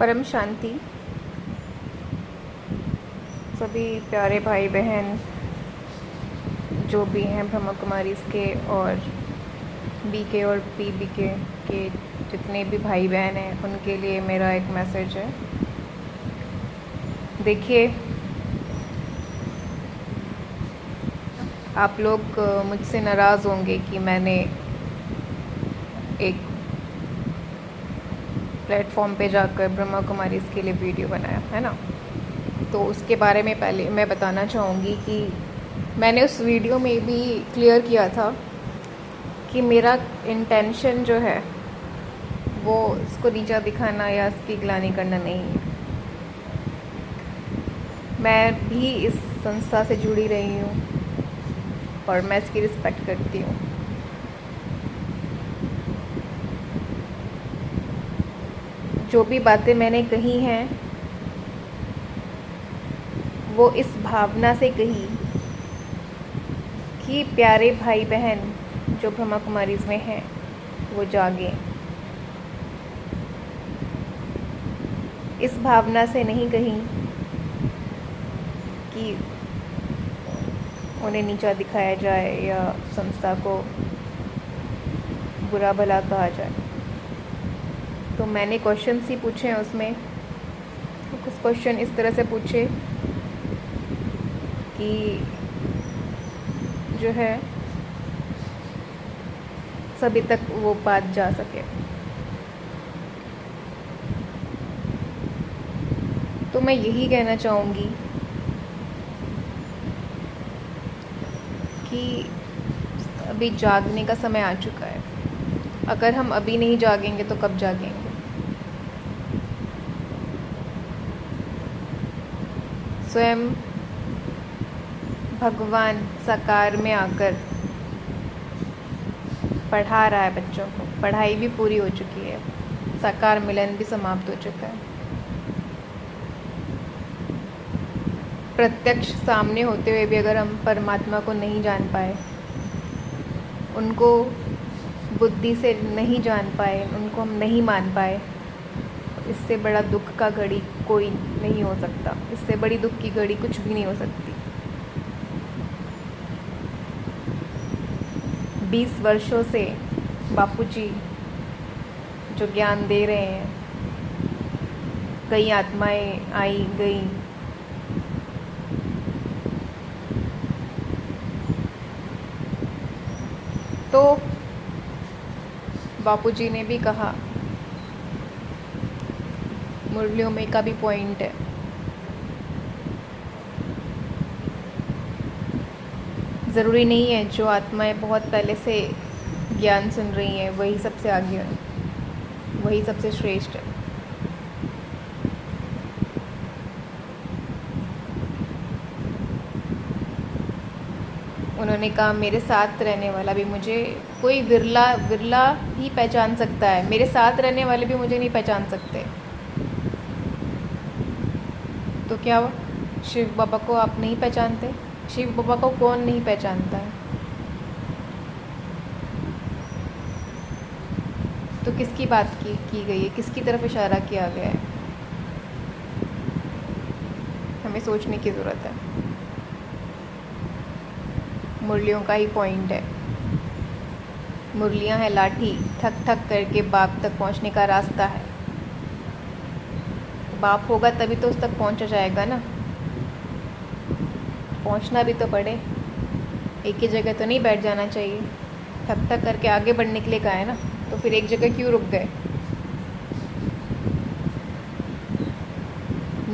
परम शांति। सभी प्यारे भाई बहन जो भी हैं ब्रह्मा कुमारी के और बीके और पीबीके के जितने भी भाई बहन हैं उनके लिए मेरा एक मैसेज है। देखिए, आप लोग मुझसे नाराज़ होंगे कि मैंने एक प्लेटफॉर्म पे जाकर ब्रह्मा कुमारी के लिए वीडियो बनाया है ना। तो उसके बारे में पहले मैं बताना चाहूँगी कि मैंने उस वीडियो में भी क्लियर किया था कि मेरा इंटेंशन जो है वो इसको नीचा दिखाना या इसकी गिलानी करना नहीं है। मैं भी इस संस्था से जुड़ी रही हूँ और मैं इसकी रिस्पेक्ट करती हूँ। जो भी बातें मैंने कही हैं वो इस भावना से कही कि प्यारे भाई बहन जो ब्रह्मा कुमारी में हैं वो जागें। इस भावना से नहीं कही कि उन्हें नीचा दिखाया जाए या संस्था को बुरा भला कहा जाए। तो मैंने क्वेश्चंस ही पूछे हैं उसमें। कुछ क्वेश्चन इस तरह से पूछे कि जो है सभी तक वो बात जा सके। तो मैं यही कहना चाहूँगी कि अभी जागने का समय आ चुका है। अगर हम अभी नहीं जागेंगे तो कब जागेंगे? स्वयं भगवान साकार में आकर पढ़ा रहा है बच्चों को। पढ़ाई भी पूरी हो चुकी है, साकार मिलन भी समाप्त हो चुका है। प्रत्यक्ष सामने होते हुए भी अगर हम परमात्मा को नहीं जान पाए, उनको बुद्धि से नहीं जान पाए, उनको हम नहीं मान पाए, इससे बड़ा दुख का घड़ी कोई नहीं हो सकता। इससे बड़ी दुख की घड़ी कुछ भी नहीं हो सकती। 20 वर्षों से बापूजी जो ज्ञान दे रहे हैं, कई आत्माएं आई गई, तो बापूजी ने भी कहा, मुरलियों में का भी पॉइंट है, ज़रूरी नहीं है जो आत्माएं बहुत पहले से ज्ञान सुन रही हैं वही सबसे आगे है, वही सबसे श्रेष्ठ है। उन्होंने कहा मेरे साथ रहने वाला भी मुझे कोई विरला ही पहचान सकता है, मेरे साथ रहने वाले भी मुझे नहीं पहचान सकते। तो क्या शिव बाबा को आप नहीं पहचानते? शिव बाबा को कौन नहीं पहचानता है? तो किसकी बात की गई है? किसकी तरफ इशारा किया गया है? हमें सोचने की ज़रूरत है। मुरलियों का ही पॉइंट है। मुरलियां है लाठी, ठक ठक करके बाप तक पहुंचने का रास्ता है। बाप होगा तभी तो उस तक पहुंचा जाएगा ना। पहुंचना भी तो पड़े, एक ही जगह तो नहीं बैठ जाना चाहिए। ठक ठक करके आगे बढ़ने के लिए कहा है ना, तो फिर एक जगह क्यों रुक गए?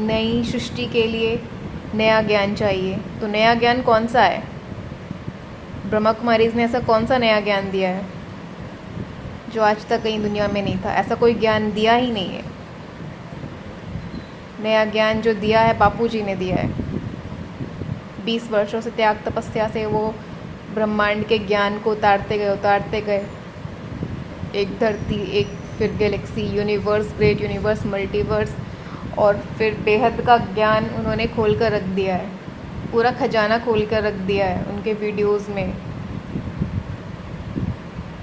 नई सृष्टि के लिए नया ज्ञान चाहिए। तो नया ज्ञान कौन सा है? ब्रह्मा कुमारीज ने ऐसा कौन सा नया ज्ञान दिया है जो आज तक कहीं दुनिया में नहीं था? ऐसा कोई ज्ञान दिया ही नहीं है। नया ज्ञान जो दिया है बापूजी ने दिया है। 20 वर्षों से त्याग तपस्या से वो ब्रह्मांड के ज्ञान को उतारते गए। एक धरती, एक फिर Galaxy, universe, great universe, multiverse, और फिर बेहद का ज्ञान उन्होंने खोल कर रख दिया है। पूरा खजाना खोल कर रख दिया है उनके वीडियोस में।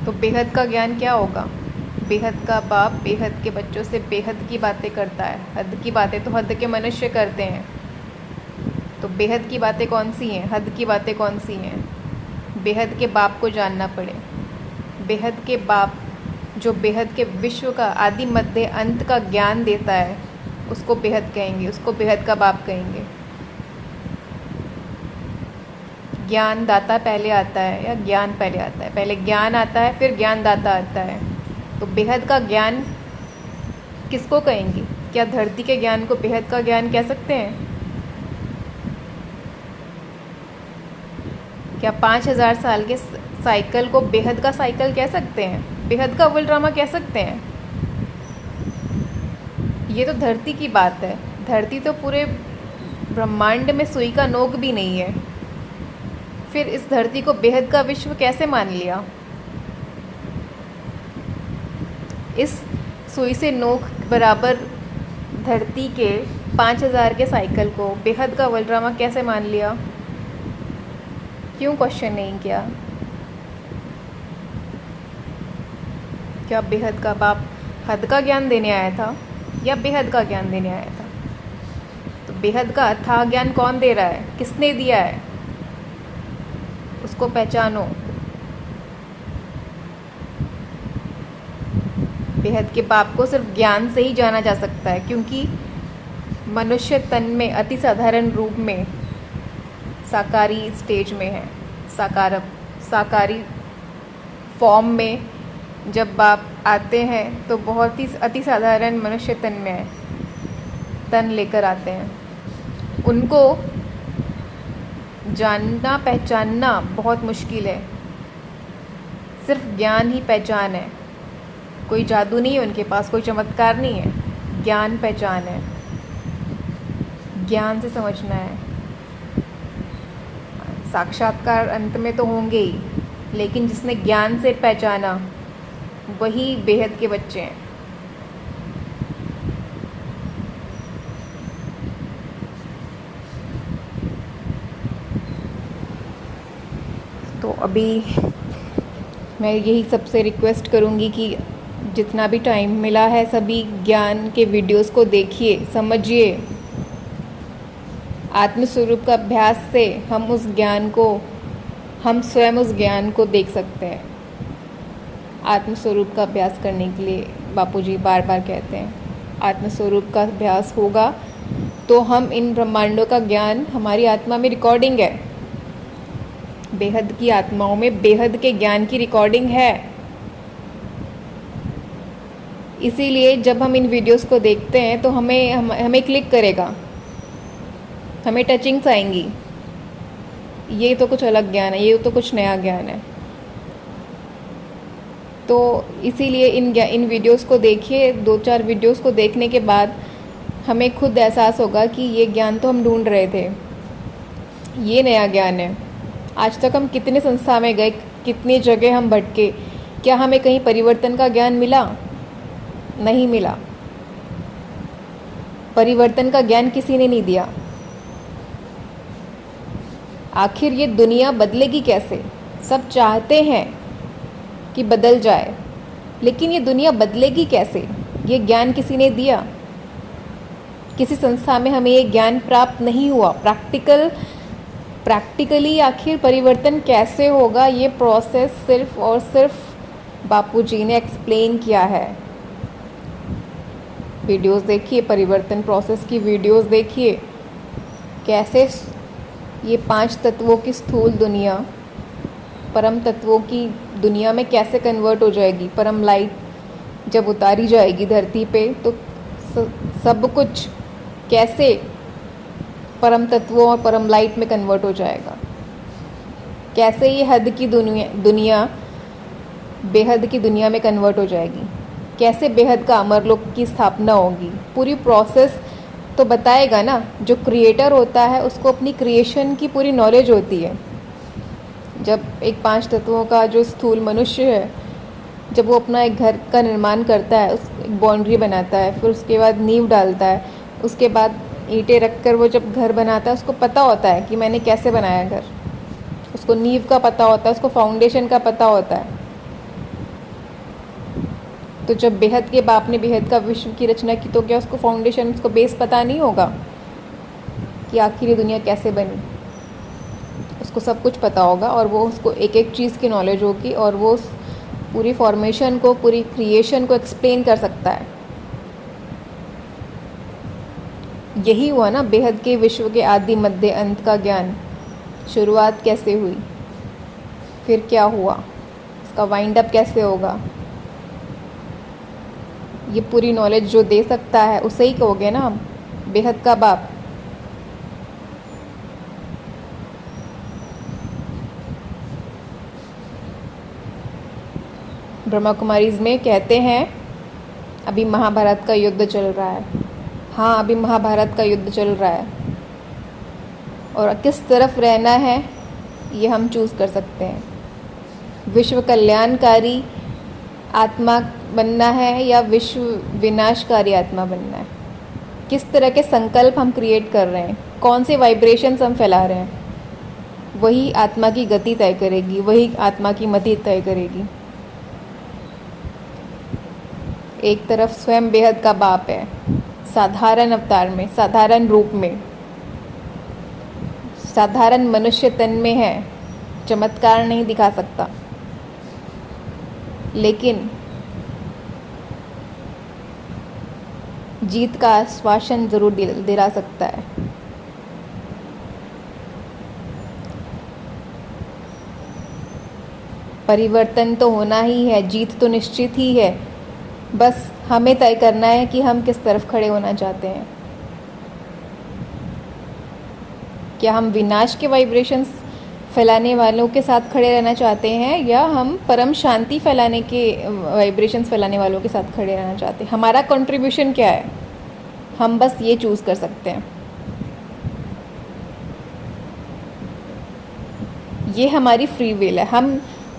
तो बेहद का ज्ञान क्या होगा? बेहद का बाप बेहद के बच्चों से बेहद की बातें करता है। हद की बातें तो हद के मनुष्य करते हैं, तो बेहद की बातें कौन सी हैं, हद की बातें कौन सी हैं? बेहद के बाप को जानना पड़े। बेहद के बाप जो बेहद के विश्व का आदि मध्य अंत का ज्ञान देता है, उसको बेहद कहेंगे, उसको बेहद का बाप कहेंगे। ज्ञान दाता पहले आता है या ज्ञान पहले आता है? पहले ज्ञान आता है, फिर ज्ञान दाता आता है। तो बेहद का ज्ञान किसको कहेंगे? क्या धरती के ज्ञान को बेहद का ज्ञान कह सकते हैं? क्या 5000 साल के साइकिल को बेहद का साइकिल कह सकते हैं? बेहद का अव्वल ड्रामा कह सकते हैं? ये तो धरती की बात है। धरती तो पूरे ब्रह्मांड में सुई का नोक भी नहीं है, फिर इस धरती को बेहद का विश्व कैसे मान लिया? इस सुई से नोक बराबर धरती के 5000 के साइकिल को बेहद का वलड्रामा कैसे मान लिया? क्यों क्वेश्चन नहीं किया? क्या बेहद का बाप हद का ज्ञान देने आया था या बेहद का ज्ञान देने आया था? तो बेहद का अथाह ज्ञान कौन दे रहा है, किसने दिया है, उसको पहचानो। बेहद के बाप को सिर्फ ज्ञान से ही जाना जा सकता है, क्योंकि मनुष्य तन में अति साधारण रूप में साकारी स्टेज में है, साकारी फॉर्म में जब बाप आते हैं तो बहुत ही अति साधारण मनुष्य तन में है, तन लेकर आते हैं। उनको जानना पहचानना बहुत मुश्किल है, सिर्फ ज्ञान ही पहचान है। कोई जादू नहीं है उनके पास, कोई चमत्कार नहीं है, ज्ञान पहचान है। ज्ञान से समझना है। साक्षात्कार अंत में तो होंगे ही, लेकिन जिसने ज्ञान से पहचाना वही बेहद के बच्चे हैं। तो अभी मैं यही सबसे रिक्वेस्ट करूँगी कि जितना भी टाइम मिला है सभी ज्ञान के वीडियोस को देखिए, समझिए। आत्मस्वरूप का अभ्यास से हम स्वयं उस ज्ञान को देख सकते हैं। आत्मस्वरूप का अभ्यास करने के लिए बापूजी बार बार कहते हैं, आत्मस्वरूप का अभ्यास होगा तो हम इन ब्रह्मांडों का ज्ञान, हमारी आत्मा में रिकॉर्डिंग है, बेहद की आत्माओं में बेहद के ज्ञान की रिकॉर्डिंग है। इसीलिए जब हम इन वीडियोस को देखते हैं तो हमें क्लिक करेगा, हमें टचिंग्स आएंगी, ये तो कुछ अलग ज्ञान है, ये तो कुछ नया ज्ञान है। तो इसीलिए इन वीडियोस को देखिए। 2-4 वीडियोस को देखने के बाद हमें खुद एहसास होगा कि ये ज्ञान तो हम ढूंढ रहे थे, ये नया ज्ञान है। आज तक हम कितने संस्था में गए, कितनी जगह हम भटके, क्या हमें कहीं परिवर्तन का ज्ञान मिला? नहीं मिला। परिवर्तन का ज्ञान किसी ने नहीं दिया। आखिर ये दुनिया बदलेगी कैसे? सब चाहते हैं कि बदल जाए, लेकिन ये दुनिया बदलेगी कैसे? ये ज्ञान किसी ने दिया? किसी संस्था में हमें ये ज्ञान प्राप्त नहीं हुआ। प्रैक्टिकली आखिर परिवर्तन कैसे होगा, ये प्रोसेस सिर्फ और सिर्फ बापूजी ने एक्सप्लेन किया है। वीडियोस देखिए, परिवर्तन प्रोसेस की वीडियोस देखिए, कैसे ये 5 तत्वों की स्थूल दुनिया परम तत्वों की दुनिया में कैसे कन्वर्ट हो जाएगी। परम लाइट जब उतारी जाएगी धरती पे तो सब कुछ कैसे परम तत्वों और परम लाइट में कन्वर्ट हो जाएगा। कैसे ये हद की दुनिया बेहद की दुनिया में कन्वर्ट हो जाएगी। कैसे बेहद का अमरलोक की स्थापना होगी। पूरी प्रोसेस तो बताएगा ना। जो क्रिएटर होता है उसको अपनी क्रिएशन की पूरी नॉलेज होती है। जब एक 5 तत्वों का जो स्थूल मनुष्य है, जब वो अपना एक घर का निर्माण करता है, उस एक बाउंड्री बनाता है, फिर उसके बाद नींव डालता है, उसके बाद ईंटें रखकर वो जब घर बनाता है, उसको पता होता है कि मैंने कैसे बनाया घर। उसको नींव का पता होता है, उसको फाउंडेशन का पता होता है। तो जब बेहद के बाप ने बेहद का विश्व की रचना की तो क्या उसको फाउंडेशन, उसको बेस पता नहीं होगा कि आखिर ये दुनिया कैसे बनी? उसको सब कुछ पता होगा और वो उसको एक एक चीज़ की नॉलेज होगी और वो उस पूरी फॉर्मेशन को, पूरी क्रिएशन को एक्सप्लेन कर सकता है। यही हुआ ना बेहद के विश्व के आदि मध्य अंत का ज्ञान। शुरुआत कैसे हुई, फिर क्या हुआ, इसका वाइंड अप कैसे होगा, ये पूरी नॉलेज जो दे सकता है उसे ही कहोगे ना हम बेहद का बाप। ब्रह्मा कुमारीज में कहते हैं अभी महाभारत का युद्ध चल रहा है। हाँ, अभी महाभारत का युद्ध चल रहा है और किस तरफ रहना है ये हम चूज़ कर सकते हैं। विश्व कल्याणकारी आत्मा बनना है या विश्व विनाशकारी आत्मा बनना है? किस तरह के संकल्प हम क्रिएट कर रहे हैं, कौन से वाइब्रेशंस हम फैला रहे हैं, वही आत्मा की गति तय करेगी, वही आत्मा की मति तय करेगी। एक तरफ स्वयं बेहद का बाप है, साधारण अवतार में, साधारण रूप में, साधारण मनुष्य तन में है, चमत्कार नहीं दिखा सकता, लेकिन जीत का आश्वासन जरूर दिला सकता है। परिवर्तन तो होना ही है, जीत तो निश्चित ही है, बस हमें तय करना है कि हम किस तरफ खड़े होना चाहते हैं। क्या हम विनाश के वाइब्रेशंस फैलाने वालों के साथ खड़े रहना चाहते हैं या हम परम शांति फैलाने के वाइब्रेशंस फैलाने वालों के साथ खड़े रहना चाहते हैं? हमारा कंट्रीब्यूशन क्या है, हम बस ये चूज़ कर सकते हैं। ये हमारी फ्री विल है,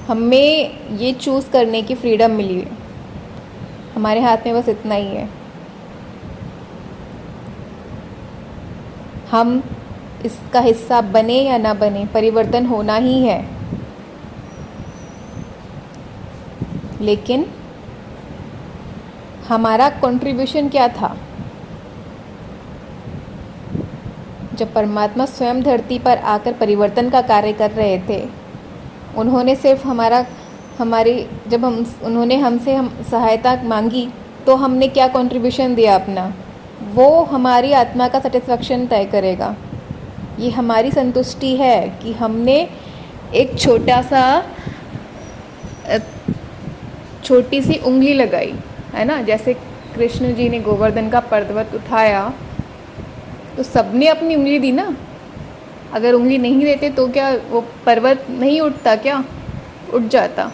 हमें ये चूज़ करने की फ्रीडम मिली है, हमारे हाथ में बस इतना ही है। हम इसका हिस्सा बने या ना बने, परिवर्तन होना ही है। लेकिन हमारा कंट्रीब्यूशन क्या था? जब परमात्मा स्वयं धरती पर आकर परिवर्तन का कार्य कर रहे थे, उन्होंने सिर्फ उन्होंने हमसे सहायता मांगी तो हमने क्या कंट्रीब्यूशन दिया अपना, वो हमारी आत्मा का सेटिस्फेक्शन तय करेगा। ये हमारी संतुष्टि है कि हमने एक छोटी सी उंगली लगाई, है ना। जैसे कृष्ण जी ने गोवर्धन का पर्वत उठाया तो सबने अपनी उंगली दी ना। अगर उंगली नहीं देते तो क्या वो पर्वत नहीं उठता, क्या उठ जाता?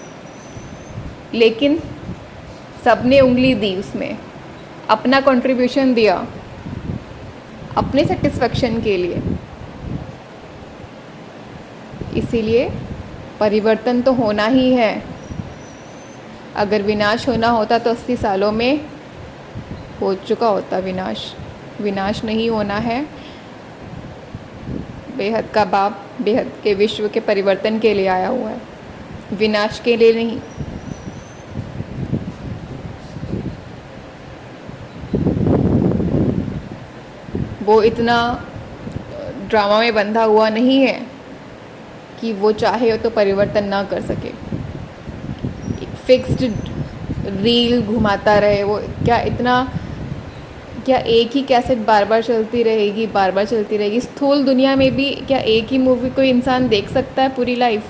लेकिन सबने उंगली दी, उसमें अपना कंट्रीब्यूशन दिया अपने सेटिस्फेक्शन के लिए। इसीलिए परिवर्तन तो होना ही है। अगर विनाश होना होता तो 80 सालों में हो चुका होता विनाश। विनाश नहीं होना है। बेहद का बाप बेहद के विश्व के परिवर्तन के लिए आया हुआ है, विनाश के लिए नहीं। वो इतना ड्रामा में बंधा हुआ नहीं है कि वो चाहे तो परिवर्तन ना कर सके, एक फिक्स्ड रील घुमाता रहे। वो क्या एक ही कैसेट बार बार चलती रहेगी, बार बार चलती रहेगी? स्थूल दुनिया में भी क्या एक ही मूवी कोई इंसान देख सकता है पूरी लाइफ?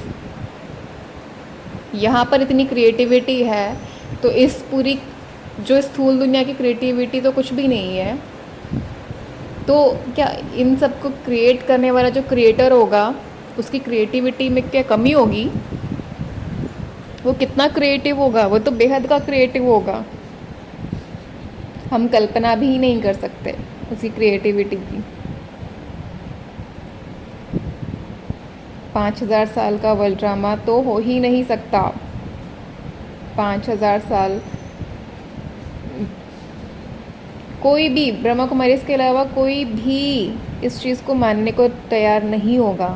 यहाँ पर इतनी क्रिएटिविटी है तो इस पूरी जो स्थूल दुनिया की क्रिएटिविटी तो कुछ भी नहीं है। तो क्या इन सबको क्रिएट करने वाला जो क्रिएटर होगा उसकी क्रिएटिविटी में क्या कमी होगी? वो कितना क्रिएटिव होगा, वो तो बेहद का क्रिएटिव होगा। हम कल्पना भी नहीं कर सकते उसकी क्रिएटिविटी की। 5000 साल का वर्ल्ड ड्रामा तो हो ही नहीं सकता। 5000 साल कोई भी ब्रह्मा कुमारी के अलावा कोई भी इस चीज़ को मानने को तैयार नहीं होगा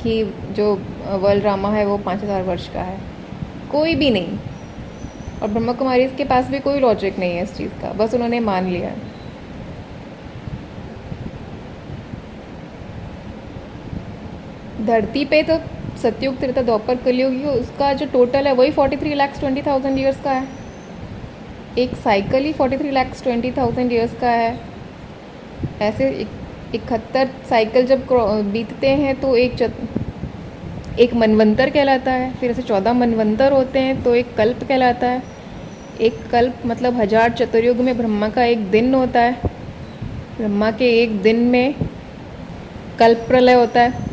कि जो वर्ल्ड ड्रामा है वो 5000 वर्ष का है। कोई भी नहीं। और ब्रह्मा कुमारी के पास भी कोई लॉजिक नहीं है इस चीज़ का, बस उन्होंने मान लिया है। धरती पे तो सतयुग त्रेता द्वापर कलयुग उसका जो टोटल है वही 43,20,000 ईयर्स का है। एक साइकिल ही 43,20,000 ईयर्स का है। ऐसे 71 साइकिल जब बीतते हैं तो एक मनवंतर कहलाता है। फिर ऐसे 14 मनवंतर होते हैं तो एक कल्प कहलाता है। एक कल्प मतलब 1000 चतुर्युग में ब्रह्मा का एक दिन होता है। ब्रह्मा के एक दिन में कल्प प्रलय होता है।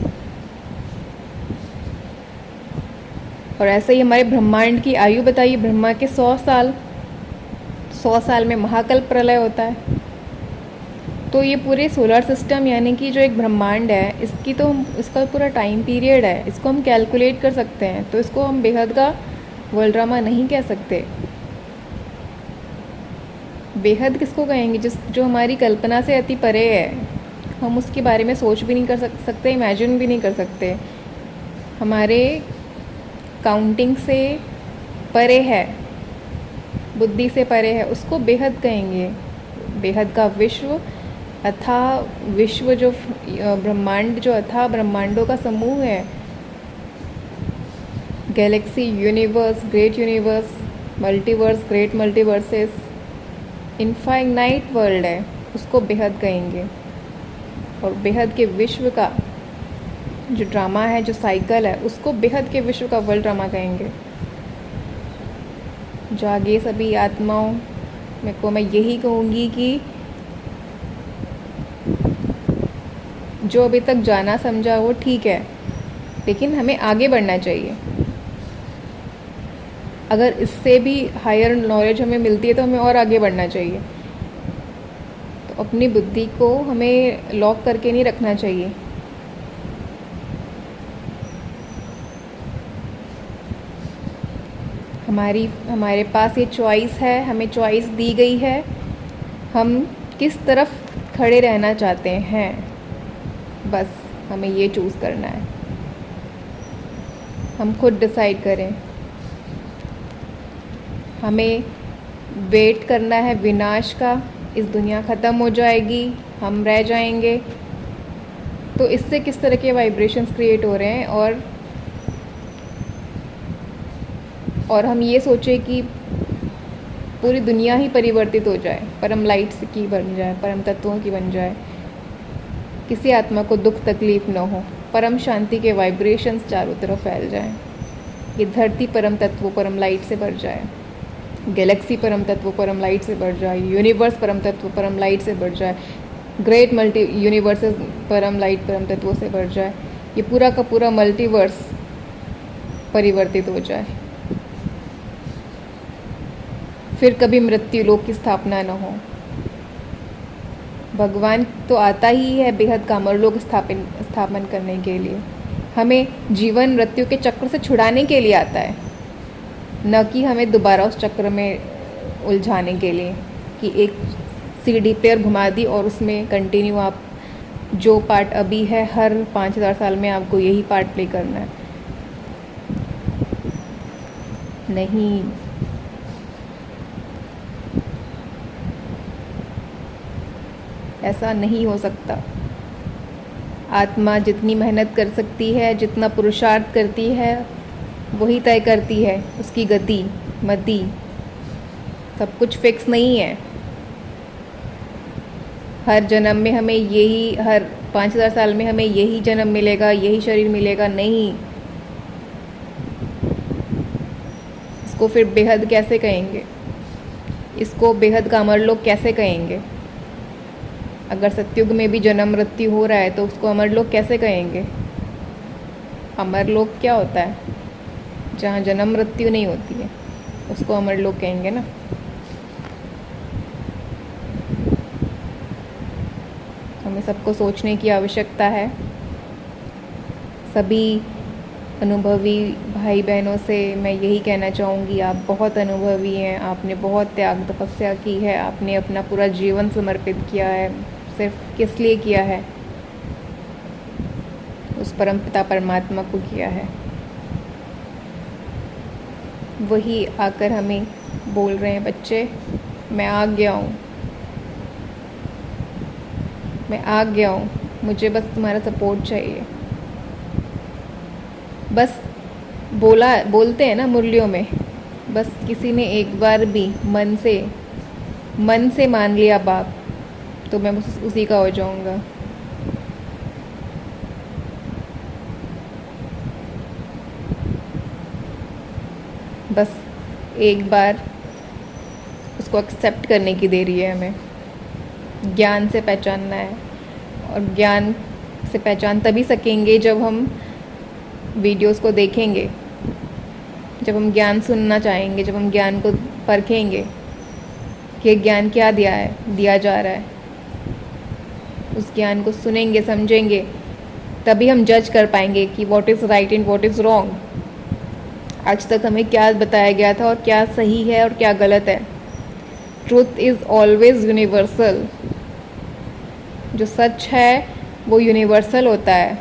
और ऐसे ही हमारे ब्रह्मांड की आयु बताइए, ब्रह्मा के 100 साल, 100 साल में महाकल्प प्रलय होता है। तो ये पूरे सोलर सिस्टम यानी कि जो एक ब्रह्मांड है इसका पूरा टाइम पीरियड है, इसको हम कैलकुलेट कर सकते हैं। तो इसको हम बेहद का वर्ल्ड ड्रामा नहीं कह सकते। बेहद किसको कहेंगे? जो हमारी कल्पना से अति परे है। हम उसके बारे में सोच भी नहीं कर सकते, इमेजिन भी नहीं कर सकते। हमारे काउंटिंग से परे है, बुद्धि से परे है, उसको बेहद कहेंगे। बेहद का विश्व, अथाह विश्व, जो ब्रह्मांड, जो अथाह ब्रह्मांडों का समूह है, Galaxy, universe, great universe, multiverse, great multiverses, infinite world है, उसको बेहद कहेंगे। और बेहद के विश्व का जो ड्रामा है, जो साइकिल है, उसको बेहद के विश्व का वर्ल्ड ड्रामा कहेंगे। जागे सभी आत्माओं को मैं यही कहूँगी कि जो अभी तक जाना समझा वो ठीक है, लेकिन हमें आगे बढ़ना चाहिए। अगर इससे भी हायर नॉलेज हमें मिलती है तो हमें और आगे बढ़ना चाहिए। तो अपनी बुद्धि को हमें लॉक करके नहीं रखना चाहिए। हमारे पास ये चॉइस है, हमें चॉइस दी गई है, हम किस तरफ खड़े रहना चाहते हैं, बस हमें ये चूज़ करना है। हम खुद डिसाइड करें। हमें वेट करना है विनाश का, इस दुनिया ख़त्म हो जाएगी, हम रह जाएंगे। तो इससे किस तरह के वाइब्रेशंस क्रिएट हो रहे हैं, और हम ये सोचें कि पूरी दुनिया ही परिवर्तित हो जाए, परम लाइट्स की बन जाए, परम तत्वों की बन जाए, किसी आत्मा को दुख तकलीफ न हो, परम शांति के वाइब्रेशंस चारों तरफ फैल जाएं। ये धरती परम तत्व परम लाइट से भर जाए, गैलेक्सी परम तत्व परम लाइट से भर जाए, यूनिवर्स परम तत्व परम लाइट से भर जाए, ग्रेट मल्टी यूनिवर्सेस परम लाइट परम तत्वों से भर जाए। ये पूरा का पूरा मल्टीवर्स परिवर्तित हो जाए। फिर कभी मृत्यु लोक की स्थापना न हो। भगवान तो आता ही है बेहद का अमरलोक स्थापन करने के लिए, हमें जीवन मृत्यु के चक्र से छुड़ाने के लिए आता है, न कि हमें दोबारा उस चक्र में उलझाने के लिए कि एक सीडी प्लेयर घुमा दी और उसमें कंटिन्यू आप जो पार्ट अभी है हर 5000 साल में आपको यही पार्ट प्ले करना है। नहीं, ऐसा नहीं हो सकता। आत्मा जितनी मेहनत कर सकती है, जितना पुरुषार्थ करती है, वही तय करती है उसकी गति मति। सब कुछ फिक्स नहीं है। हर जन्म में हमें यही, हर 5000 साल में हमें यही जन्म मिलेगा, यही शरीर मिलेगा, नहीं। इसको फिर बेहद कैसे कहेंगे? इसको बेहद का अमरलोक कैसे कहेंगे? अगर सतयुग में भी जन्म मृत्यु हो रहा है तो उसको अमरलोक कैसे कहेंगे? अमरलोक क्या होता है? जहाँ जन्म मृत्यु नहीं होती है, उसको अमरलोक कहेंगे ना। हमें सबको सोचने की आवश्यकता है। सभी अनुभवी भाई बहनों से मैं यही कहना चाहूँगी, आप बहुत अनुभवी हैं, आपने बहुत त्याग तपस्या की है, आपने अपना पूरा जीवन समर्पित किया है। सिर्फ किस लिए किया है? उस परमपिता परमात्मा को किया है। वही आकर हमें बोल रहे हैं, बच्चे मैं आ गया हूँ, मैं आ गया हूँ, मुझे बस तुम्हारा सपोर्ट चाहिए। बस बोलते हैं ना मुरलियों में, बस किसी ने एक बार भी मन से मान लिया बाप, तो मैं बस उसी का हो जाऊँगा। बस एक बार उसको एक्सेप्ट करने की देरी है हमें। ज्ञान से पहचानना है, और ज्ञान से पहचान तभी सकेंगे जब हम वीडियोस को देखेंगे, जब हम ज्ञान सुनना चाहेंगे, जब हम ज्ञान को परखेंगे कि ज्ञान क्या दिया जा रहा है। उस ज्ञान को सुनेंगे, समझेंगे, तभी हम जज कर पाएंगे कि what is right and what is wrong. आज तक हमें क्या बताया गया था और क्या सही है और क्या गलत है। Truth is always universal. जो सच है वो यूनिवर्सल होता है,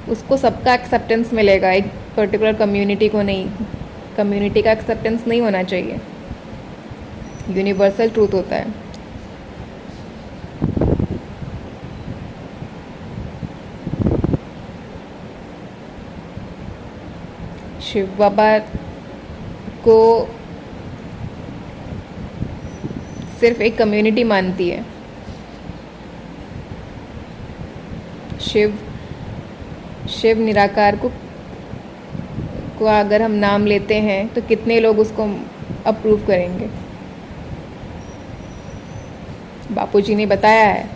उसको सबका एक्सेप्टेंस मिलेगा, एक पर्टिकुलर कम्युनिटी को नहीं। कम्युनिटी का एक्सेप्टेंस नहीं होना चाहिए, यूनिवर्सल ट्रूथ होता है। शिव बाबा को सिर्फ एक कम्युनिटी मानती है। शिव निराकार को अगर हम नाम लेते हैं तो कितने लोग उसको अप्रूव करेंगे। बापूजी ने बताया है,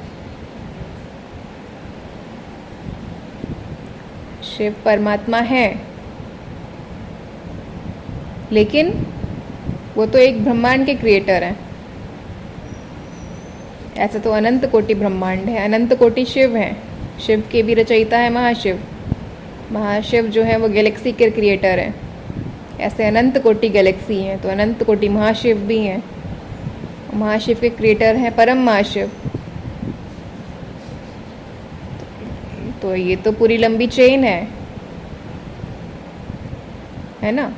शिव परमात्मा है, लेकिन वो तो एक ब्रह्मांड के क्रिएटर हैं। ऐसा तो अनंत कोटि ब्रह्मांड है, अनंत कोटि शिव हैं। शिव के भी रचयिता है महाशिव। महाशिव जो है वो गैलेक्सी के क्रिएटर हैं। ऐसे अनंत कोटि गैलेक्सी हैं, तो अनंत कोटि महाशिव भी हैं। महाशिव के क्रिएटर हैं परम महाशिव। तो ये तो पूरी लंबी चेन है ना।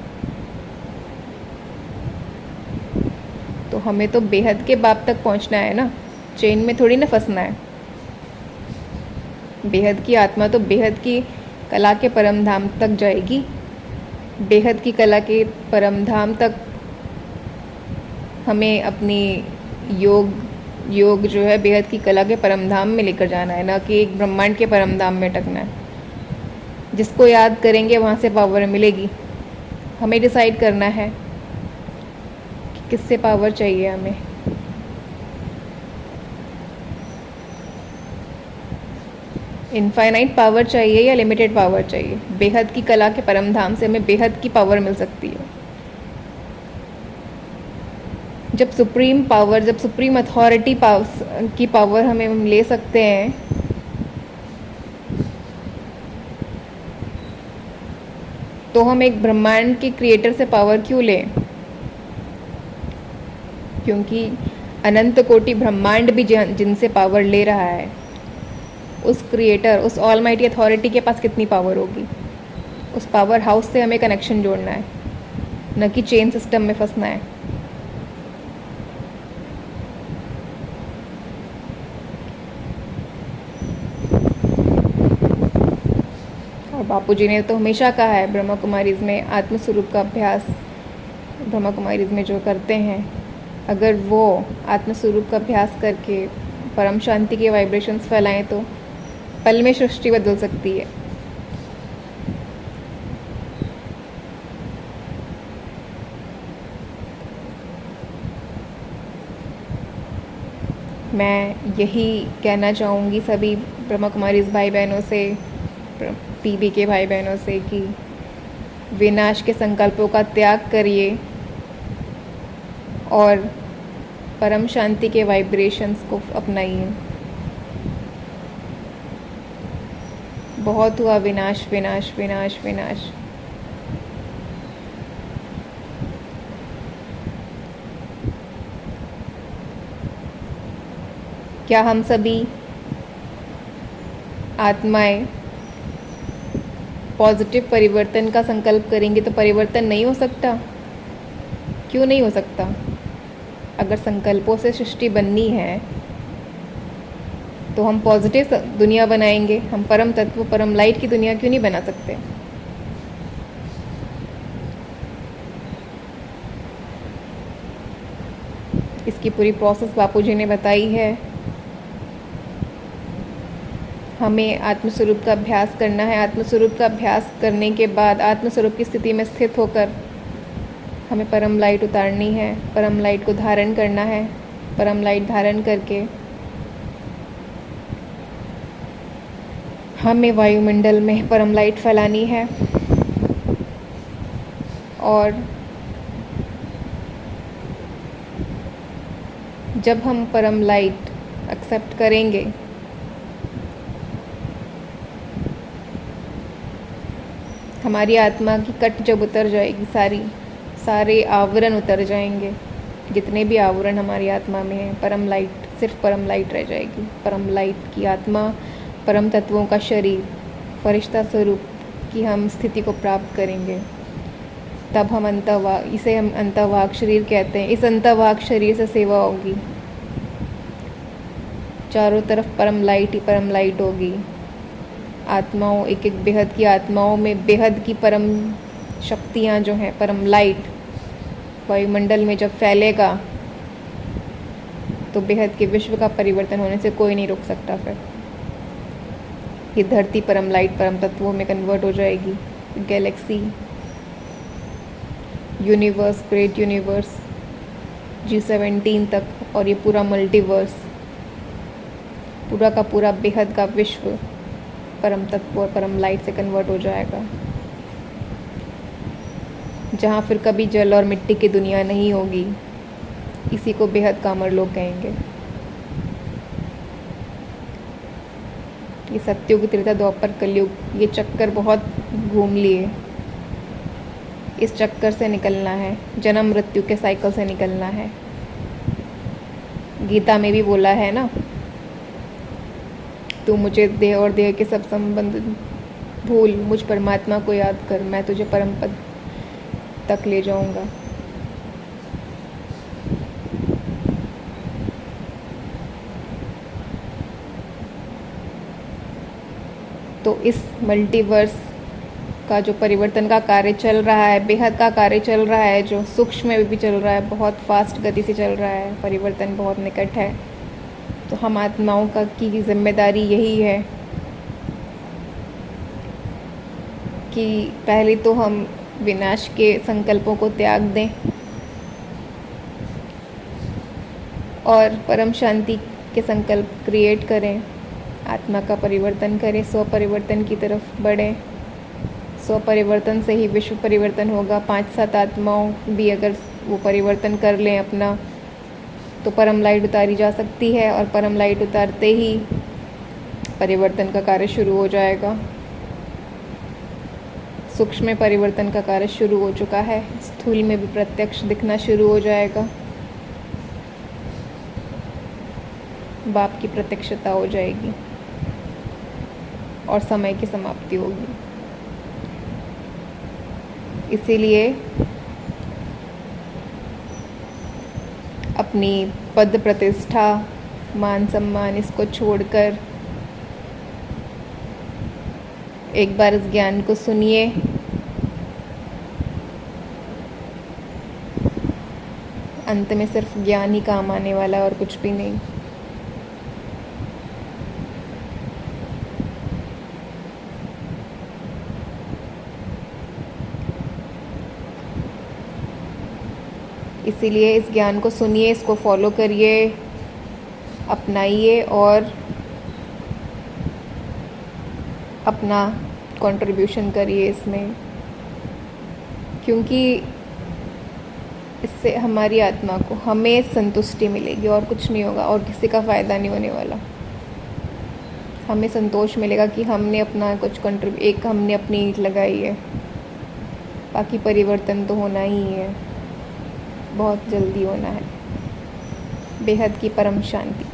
तो हमें तो बेहद के बाप तक पहुंचना है ना, चेन में थोड़ी ना फंसना है। बेहद की आत्मा तो बेहद की कला के परम धाम तक जाएगी। बेहद की कला के परम धाम तक हमें अपनी योग जो है बेहद की कला के परम धाम में लेकर जाना है, ना कि एक ब्रह्मांड के परम धाम में अटकना है। जिसको याद करेंगे वहाँ से पावर मिलेगी। हमें डिसाइड करना है कि किससे पावर चाहिए हमें। इनफाइनाइट पावर चाहिए या लिमिटेड पावर चाहिए। बेहद की कला के परम धाम से हमें बेहद की पावर मिल सकती है। जब सुप्रीम अथॉरिटी की पावर हम ले सकते हैं, तो हम एक ब्रह्मांड के क्रिएटर से पावर क्यों लें? क्योंकि अनंत कोटि ब्रह्मांड भी जिनसे पावर ले रहा है, उस क्रिएटर, उस ऑलमाइटी अथॉरिटी के पास कितनी पावर होगी। उस पावर हाउस से हमें कनेक्शन जोड़ना है, न कि चेन सिस्टम में फंसना है। और बापूजी ने तो हमेशा कहा है, ब्रह्मा कुमारीज़ में आत्मस्वरूप का अभ्यास ब्रह्मा कुमारीज़ में जो करते हैं, अगर वो आत्मस्वरूप का अभ्यास करके परम शांति के वाइब्रेशंस फैलाएं तो पल में सृष्टि बदल सकती है। मैं यही कहना चाहूँगी सभी ब्रह्मा कुमारीज़ भाई बहनों से, पीबी के भाई बहनों से, कि विनाश के संकल्पों का त्याग करिए और परम शांति के वाइब्रेशंस को अपनाइए। बहुत हुआ विनाश विनाश विनाश विनाश। क्या हम सभी आत्माएं पॉजिटिव परिवर्तन का संकल्प करेंगे तो परिवर्तन नहीं हो सकता? क्यों नहीं हो सकता? अगर संकल्पों से सृष्टि बननी है तो हम पॉजिटिव दुनिया बनाएंगे। हम परम तत्व, परम लाइट की दुनिया क्यों नहीं बना सकते? इसकी पूरी प्रोसेस बापूजी ने बताई है। हमें आत्मस्वरूप का अभ्यास करना है। आत्मस्वरूप का अभ्यास करने के बाद आत्मस्वरूप की स्थिति में स्थित होकर हमें परम लाइट उतारनी है, परम लाइट को धारण करना है। परम लाइट धारण करके हमें वायुमंडल में परम लाइट फैलानी है। और जब हम परम लाइट एक्सेप्ट करेंगे हमारी आत्मा की कट जब उतर जाएगी, सारे आवरण उतर जाएंगे। जितने भी आवरण हमारी आत्मा में हैं, परम लाइट, सिर्फ परम लाइट रह जाएगी। परम लाइट की आत्मा, परम तत्वों का शरीर, फरिश्ता स्वरूप की हम स्थिति को प्राप्त करेंगे। तब हम इसे हम अंतर्वाग शरीर कहते हैं। इस अंतर्वाग शरीर से सेवा होगी। चारों तरफ परम लाइट ही परम लाइट होगी। आत्माओं, एक एक बेहद की आत्माओं में बेहद की परम शक्तियाँ जो हैं, परम लाइट वायुमंडल में जब फैलेगा तो बेहद के विश्व का परिवर्तन होने से कोई नहीं रोक सकता। फिर ये धरती परम लाइट, परम तत्वों में कन्वर्ट हो जाएगी। Galaxy, universe, great universe, G17 तक, और ये पूरा मल्टीवर्स, पूरा का पूरा बेहद का विश्व परम तत्व और परम लाइट से कन्वर्ट हो जाएगा। जहाँ फिर कभी जल और मिट्टी की दुनिया नहीं होगी। इसी को बेहद का अमर लोग कहेंगे। ये सत्युग, त्रेता, द्वापर, कलयुग, ये चक्कर बहुत घूम लिए। इस चक्कर से निकलना है, जन्म मृत्यु के साइकिल से निकलना है। गीता में भी बोला है ना, तू मुझे देह और देह के सब संबंध भूल, मुझ परमात्मा को याद कर, मैं तुझे परम पद तक ले जाऊंगा। तो इस मल्टीवर्स का जो परिवर्तन का कार्य चल रहा है, बेहद का कार्य चल रहा है, जो सूक्ष्म में भी चल रहा है, बहुत फास्ट गति से चल रहा है, परिवर्तन बहुत निकट है। तो हम आत्माओं की जिम्मेदारी यही है कि पहले तो हम विनाश के संकल्पों को त्याग दें और परम शांति के संकल्प क्रिएट करें। आत्मा का परिवर्तन करें, स्व परिवर्तन की तरफ बढ़ें। स्व परिवर्तन से ही विश्व परिवर्तन होगा। 5-7 आत्माओं भी अगर वो परिवर्तन कर लें अपना, तो परम लाइट उतारी जा सकती है। और परम लाइट उतारते ही परिवर्तन का कार्य शुरू हो जाएगा। सूक्ष्म में परिवर्तन का कार्य शुरू हो चुका है, स्थूल में भी प्रत्यक्ष दिखना शुरू हो जाएगा। बाप की प्रत्यक्षता हो जाएगी और समय की समाप्ति होगी। इसीलिए अपनी पद प्रतिष्ठा, मान सम्मान, इसको छोड़कर एक बार इस ज्ञान को सुनिए। अंत में सिर्फ ज्ञान ही काम आने वाला है और कुछ भी नहीं। इसीलिए इस ज्ञान को सुनिए, इसको फॉलो करिए, अपनाइए और अपना कंट्रीब्यूशन करिए इसमें, क्योंकि इससे हमारी आत्मा को, हमें संतुष्टि मिलेगी और कुछ नहीं होगा और किसी का फ़ायदा नहीं होने वाला। हमें संतोष मिलेगा कि हमने अपना कुछ हमने अपनी ईंट लगाई है। बाकी परिवर्तन तो होना ही है, बहुत जल्दी होना है। बेहद की परम शांति।